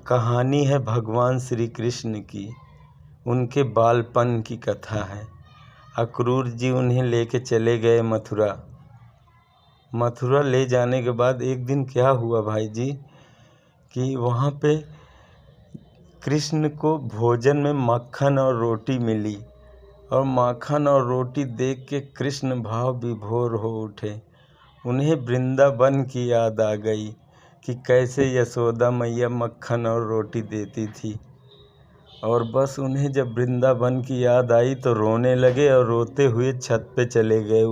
कहानी है भगवान श्री कृष्ण की। उनके बालपन की कथा है। अक्रूर जी उन्हें लेके चले गए मथुरा। मथुरा ले जाने के बाद एक दिन क्या हुआ भाई जी कि वहाँ पे कृष्ण को भोजन में मक्खन और रोटी मिली और माखन और रोटी देख के कृष्ण भाव विभोर हो उठे। उन्हें वृंदावन की याद आ गई कि कैसे यशोदा मैया मक्खन और रोटी देती थी। और बस उन्हें जब वृंदावन की याद आई तो रोने लगे और रोते हुए छत पे चले गए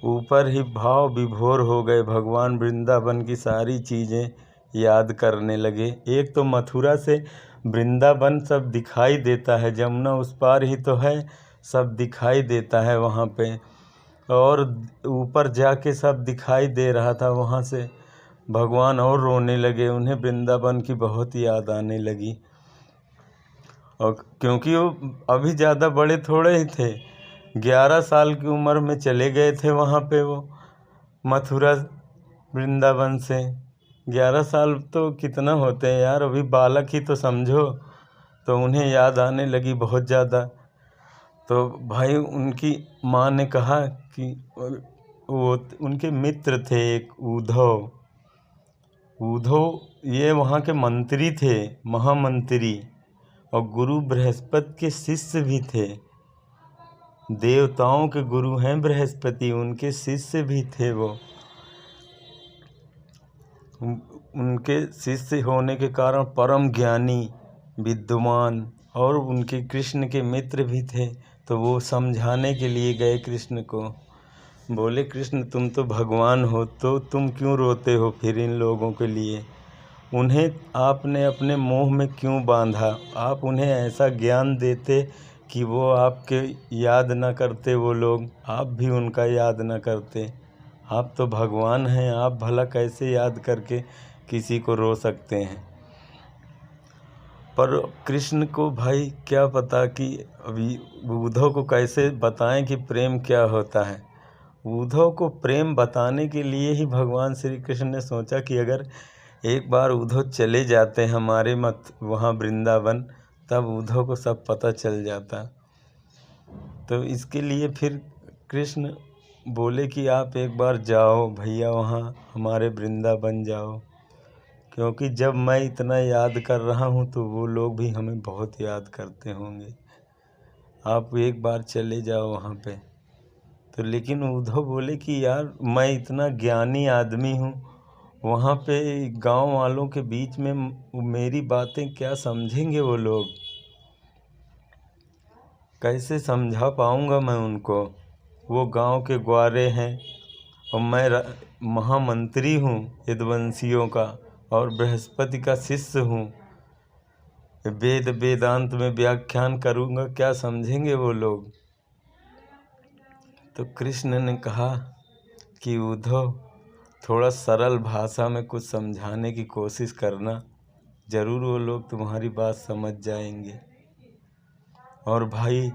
ऊपर ही भाव विभोर हो गए। भगवान वृंदावन की सारी चीज़ें याद करने लगे। एक तो मथुरा से वृंदावन सब दिखाई देता है, जमुना उस पार ही तो है, सब दिखाई देता है वहाँ पे। और ऊपर जाके सब दिखाई दे रहा था वहाँ से। भगवान और रोने लगे, उन्हें वृंदावन की बहुत याद आने लगी। और क्योंकि वो अभी ज़्यादा बड़े थोड़े ही थे, 11 साल की उम्र में चले गए थे वहाँ पे वो मथुरा वृंदावन से। 11 साल तो कितना होते हैं यार, अभी बालक ही तो समझो। तो उन्हें याद आने लगी बहुत ज़्यादा। तो भाई उनकी माँ ने कहा कि वो उनके मित्र थे एक उद्धव ये वहाँ के मंत्री थे, महामंत्री, और गुरु बृहस्पति के शिष्य भी थे। देवताओं के गुरु हैं बृहस्पति, उनके शिष्य भी थे वो। उनके शिष्य होने के कारण परम ज्ञानी, विद्वान और उनके कृष्ण के मित्र भी थे। तो वो समझाने के लिए गए कृष्ण को। बोले कृष्ण तुम तो भगवान हो, तो तुम क्यों रोते हो फिर इन लोगों के लिए? उन्हें आपने अपने मोह में क्यों बांधा? आप उन्हें ऐसा ज्ञान देते कि वो आपके याद न करते, वो लोग आप भी उनका याद न करते। आप तो भगवान हैं, आप भला कैसे याद करके किसी को रो सकते हैं? पर कृष्ण को भाई क्या पता कि अभी उद्धव को कैसे बताएं कि प्रेम क्या होता है। उद्धव को प्रेम बताने के लिए ही भगवान श्री कृष्ण ने सोचा कि अगर एक बार उद्धव चले जाते हमारे वहाँ वृंदावन, तब उद्धव को सब पता चल जाता। तो इसके लिए फिर कृष्ण बोले कि आप एक बार जाओ भैया वहाँ हमारे वृंदावन जाओ, क्योंकि जब मैं इतना याद कर रहा हूँ तो वो लोग भी हमें बहुत याद करते होंगे। आप एक बार चले जाओ वहाँ पे। तो लेकिन उद्धव बोले कि यार मैं इतना ज्ञानी आदमी हूँ, वहाँ पे गांव वालों के बीच में मेरी बातें क्या समझेंगे वो लोग? कैसे समझा पाऊँगा मैं उनको? वो गांव के ग्वारे हैं और मैं महामंत्री हूँ यदुवंशियों का और बृहस्पति का शिष्य हूँ। वेदांत में व्याख्यान करूँगा, क्या समझेंगे वो लोग? तो कृष्ण ने कहा कि उद्धव थोड़ा सरल भाषा में कुछ समझाने की कोशिश करना, ज़रूर वो लोग तुम्हारी बात समझ जाएंगे। और भाई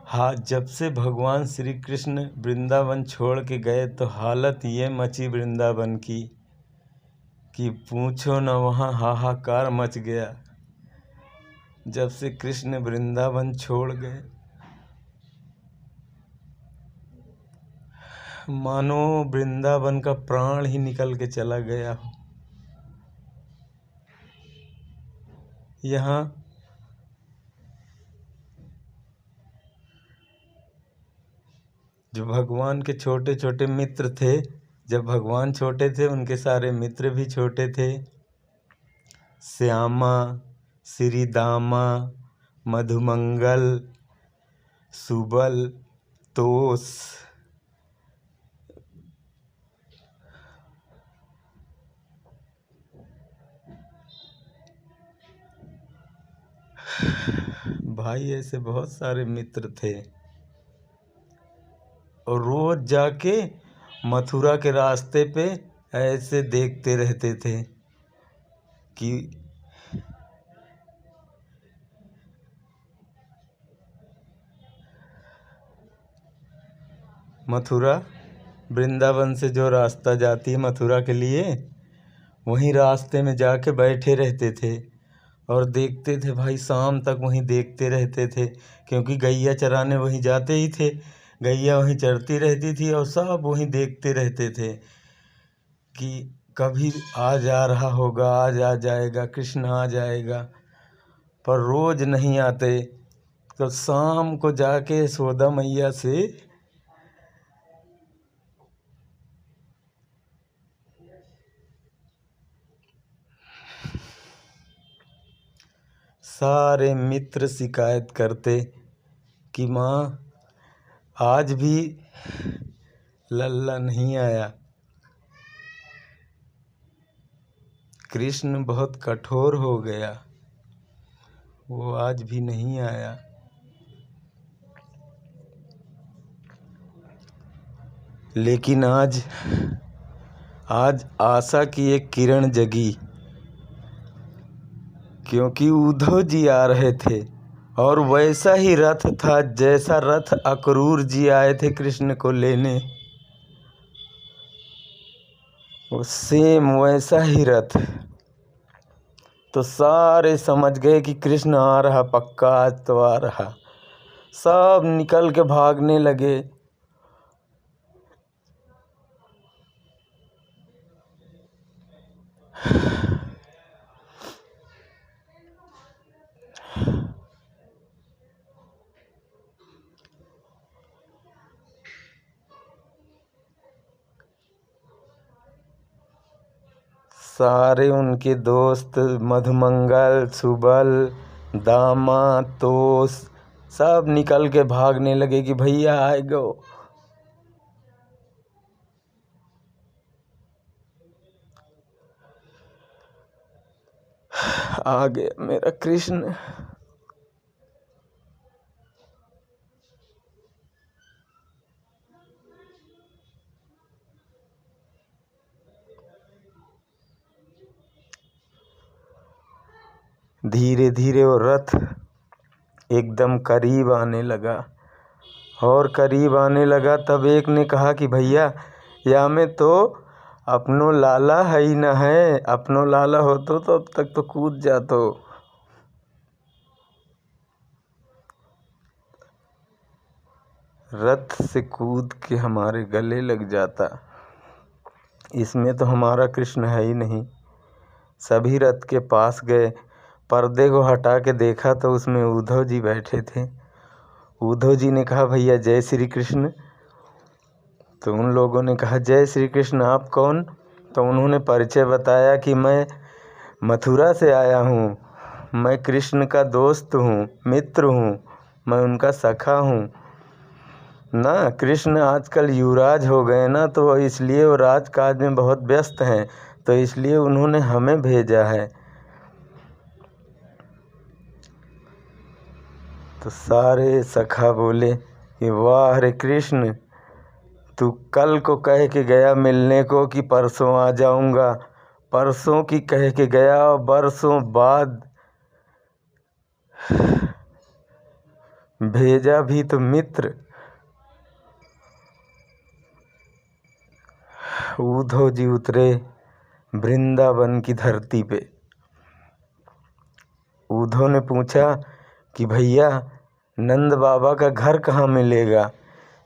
हाँ, जब से भगवान श्री कृष्ण वृंदावन छोड़ के गए तो हालत ये मची वृंदावन की कि पूछो न, वहाँ हाहाकार मच गया। जब से कृष्ण वृंदावन छोड़ गए मानो वृंदावन का प्राण ही निकल के चला गया हो। यहाँ जो भगवान के छोटे छोटे मित्र थे, जब भगवान छोटे थे उनके सारे मित्र भी छोटे थे। श्यामा, श्रीदामा, मधुमंगल, सुबल, तोष, भाई ऐसे बहुत सारे मित्र थे। और रोज जाके मथुरा के रास्ते पे ऐसे देखते रहते थे कि मथुरा वृंदावन से जो रास्ता जाती है मथुरा के लिए, वहीं रास्ते में जाके बैठे रहते थे और देखते थे भाई, शाम तक वहीं देखते रहते थे, क्योंकि गैया चराने वहीं जाते ही थे। गैया वहीं चरती रहती थी और सब वहीं देखते रहते थे कि कभी आ जा रहा होगा, आज आ जाएगा, कृष्ण आ जाएगा। पर रोज नहीं आते। तो शाम को जाके यशोदा मैया से सारे मित्र शिकायत करते कि माँ आज भी लल्ला नहीं आया, कृष्ण बहुत कठोर हो गया, वो आज भी नहीं आया। लेकिन आज आशा की एक किरण जगी, क्योंकि उद्धव जी आ रहे थे और वैसा ही रथ था जैसा रथ अक्रूर जी आए थे कृष्ण को लेने, वो सेम वैसा ही रथ। तो सारे समझ गए कि कृष्ण आ रहा, पक्का आज तो आ रहा। सब निकल के भागने लगे। सारे उनके दोस्त मधुमंगल, सुबल, दामा, तोस सब निकल के भागने लगे कि भैया आए गो। आ गया मेरा कृष्ण। धीरे धीरे वो रथ एकदम करीब आने लगा और करीब आने लगा। तब एक ने कहा कि भैया या में तो अपनो लाला है ही न है, अपनो लाला हो तो अब तक तो कूद जातो। रथ से कूद के हमारे गले लग जाता, इसमें तो हमारा कृष्ण है ही नहीं। सभी रथ के पास गए, पर्दे को हटा के देखा तो उसमें उद्धव जी बैठे थे। उद्धव जी ने कहा भैया जय श्री कृष्ण। तो उन लोगों ने कहा जय श्री कृष्ण, आप कौन? तो उन्होंने परिचय बताया कि मैं मथुरा से आया हूँ, मैं कृष्ण का दोस्त हूँ, मित्र हूँ, मैं उनका सखा हूँ ना। कृष्ण आजकल युवराज हो गए ना, तो इसलिए वो राजकाज में बहुत व्यस्त हैं, तो इसलिए उन्होंने हमें भेजा है। तो सारे सखा बोले कि वाह हरे कृष्ण, तू कल को कह के गया मिलने को कि परसों आ जाऊंगा, परसों की कह के गया और बरसों बाद भेजा भी तो मित्र। उद्धव जी उतरे वृंदावन की धरती पे। उद्धव ने पूछा कि भैया नंद बाबा का घर कहाँ मिलेगा,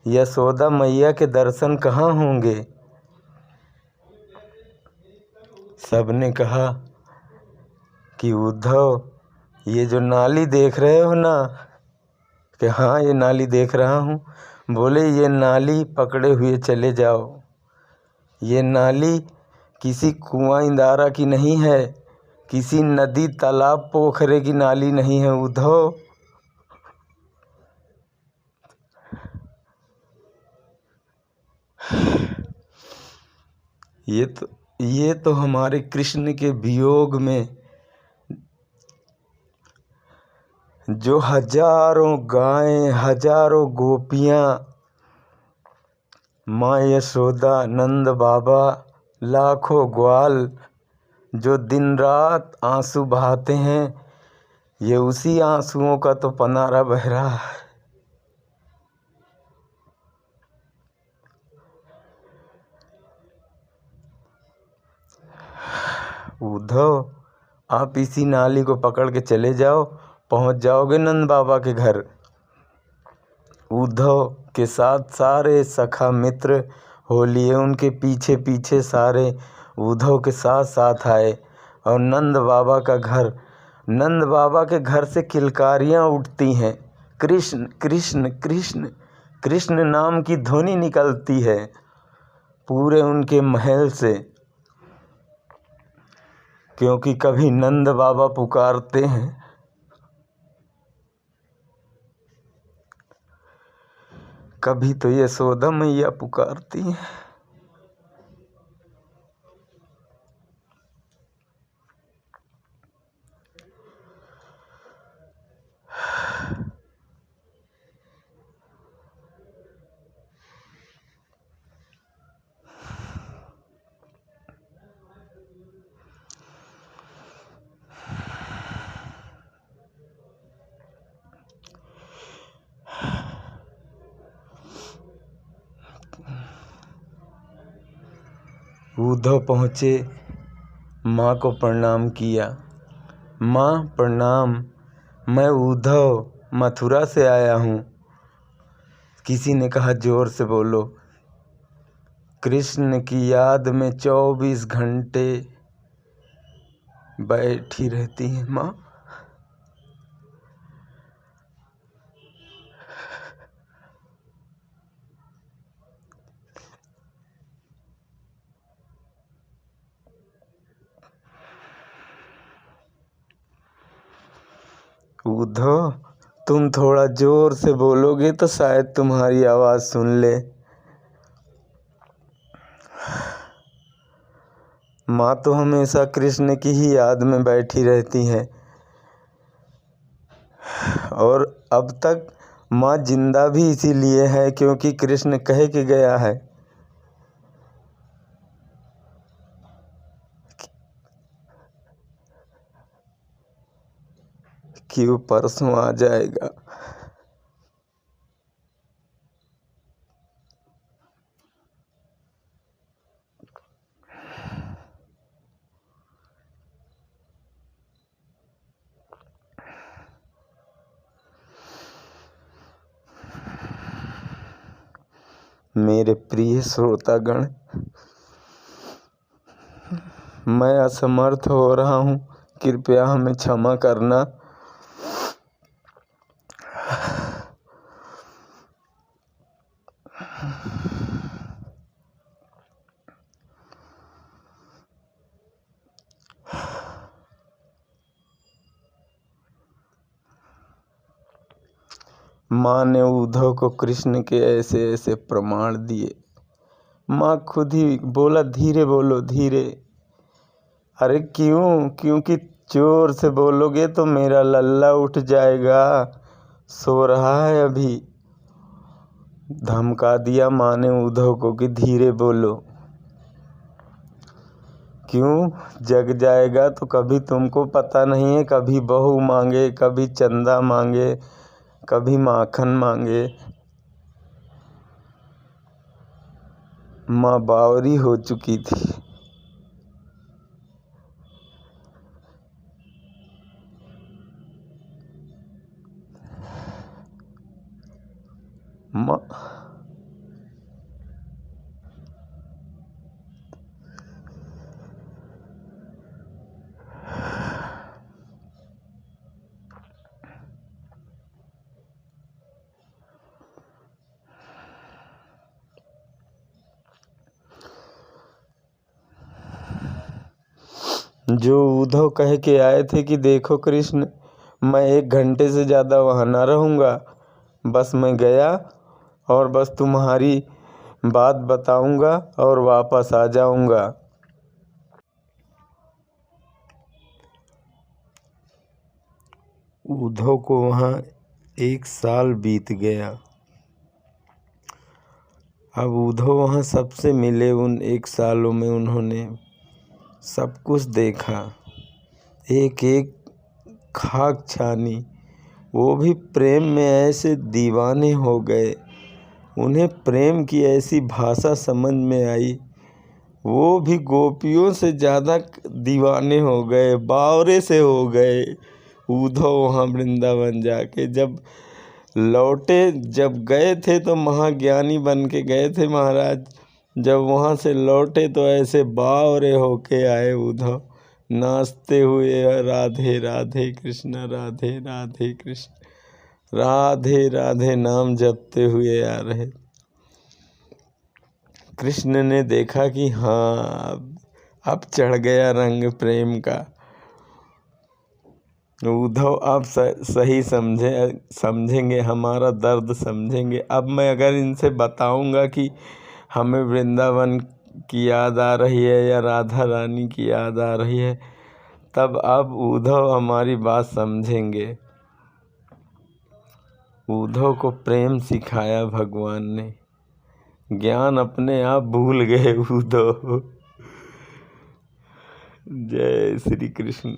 यशोदा मैया के दर्शन कहाँ होंगे? सबने कहा कि उद्धव ये जो नाली देख रहे हो ना, कि हाँ ये नाली देख रहा हूँ। बोले ये नाली पकड़े हुए चले जाओ, ये नाली किसी कुआं इंदारा की नहीं है, किसी नदी तालाब पोखरे की नाली नहीं है उद्धव। ये तो हमारे कृष्ण के वियोग में जो हजारों गायें, हजारों गोपियाँ, माँ यशोदा, नंद बाबा, लाखों ग्वाल जो दिन रात आंसू बहाते हैं, ये उसी आंसुओं का तो पनारा बह रहा है। उद्धव, आप इसी नाली को पकड़ के चले जाओ, पहुंच जाओगे नंद बाबा के घर। उद्धव के साथ सारे सखा मित्र हो लिए, उनके पीछे पीछे सारे उद्धव के साथ साथ आए और नंद बाबा के घर से किलकारियाँ उठती हैं, कृष्ण कृष्ण कृष्ण कृष्ण नाम की ध्वनि निकलती है पूरे उनके महल से, क्योंकि कभी नंद बाबा पुकारते हैं, कभी तो यशोदा मैया पुकारती हैं। उद्धव पहुँचे, माँ को प्रणाम किया। माँ प्रणाम, मैं उद्धव मथुरा से आया हूँ। किसी ने कहा जोर से बोलो। कृष्ण की याद में 24 घंटे बैठी रहती हैं माँ। उद्धव, तुम थोड़ा जोर से बोलोगे तो शायद तुम्हारी आवाज़ सुन ले। माँ तो हमेशा कृष्ण की ही याद में बैठी रहती हैं और अब तक माँ जिंदा भी इसीलिए है क्योंकि कृष्ण कह के गया है कि वो परसों आ जाएगा। मेरे प्रिय श्रोतागण, मैं असमर्थ हो रहा हूँ, कृपया हमें क्षमा करना। माँ ने उद्धव को कृष्ण के ऐसे ऐसे प्रमाण दिए। माँ खुद ही बोला, धीरे बोलो धीरे। अरे क्यों? क्योंकि जोर से बोलोगे तो मेरा लल्ला उठ जाएगा, सो रहा है अभी। धमका दिया माँ ने उद्धव को कि धीरे बोलो। क्यों? जग जाएगा तो कभी तुमको पता नहीं है, कभी बहू मांगे, कभी चंदा मांगे, कभी माखन मांगे। माँ बावरी हो चुकी थी। माँ जो उद्धव कह के आए थे कि देखो कृष्ण, मैं 1 घंटे से ज़्यादा वहाँ ना रहूँगा, बस मैं गया और बस तुम्हारी बात बताऊँगा और वापस आ जाऊँगा। उद्धव को वहाँ 1 साल बीत गया। अब उद्धव वहाँ सबसे मिले। उन 1 सालों में उन्होंने सब कुछ देखा, एक एक खाक छानी। वो भी प्रेम में ऐसे दीवाने हो गए, उन्हें प्रेम की ऐसी भाषा समझ में आई, वो भी गोपियों से ज़्यादा दीवाने हो गए, बावरे से हो गए उद्धव वहाँ वृंदावन जाके। जब लौटे, जब गए थे तो महाज्ञानी बन के गए थे महाराज, जब वहाँ से लौटे तो ऐसे बावरे होके आए उद्धव, नाचते हुए राधे राधे कृष्ण राधे राधे कृष्ण राधे राधे नाम जपते हुए आ रहे। कृष्ण ने देखा कि हाँ अब चढ़ गया रंग प्रेम का। उद्धव अब सही समझेंगे, हमारा दर्द समझेंगे। अब मैं अगर इनसे बताऊंगा कि हमें वृंदावन की याद आ रही है या राधा रानी की याद आ रही है, तब अब उद्धव हमारी बात समझेंगे। उद्धव को प्रेम सिखाया भगवान ने, ज्ञान अपने आप भूल गए उद्धव। जय श्री कृष्ण।